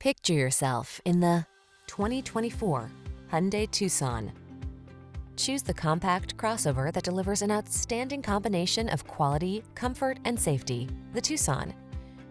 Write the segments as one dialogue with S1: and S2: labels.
S1: Picture yourself in the 2024 Hyundai Tucson. Choose the compact crossover that delivers an outstanding combination of quality, comfort, and safety. The Tucson.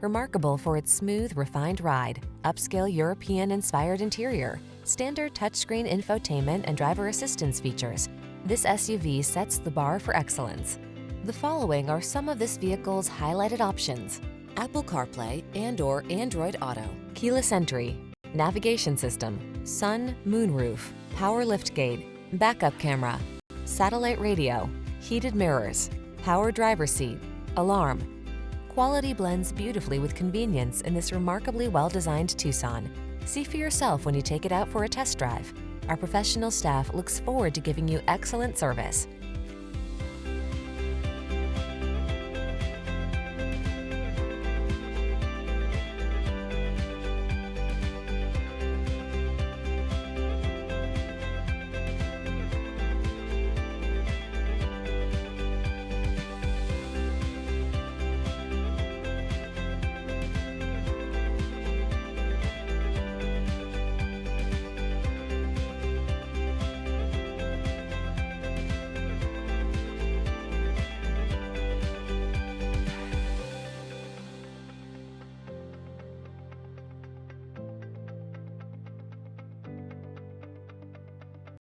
S1: Remarkable for its smooth, refined ride, upscale European-inspired interior, standard touchscreen infotainment and driver assistance features, this SUV sets the bar for excellence. The following are some of this vehicle's highlighted options: Apple CarPlay and/or Android Auto, keyless entry, navigation system, sun, moonroof, power liftgate, backup camera, satellite radio, heated mirrors, power driver's seat, alarm. Quality blends beautifully with convenience in this remarkably well-designed Tucson. See for yourself when you take it out for a test drive. Our professional staff looks forward to giving you excellent service.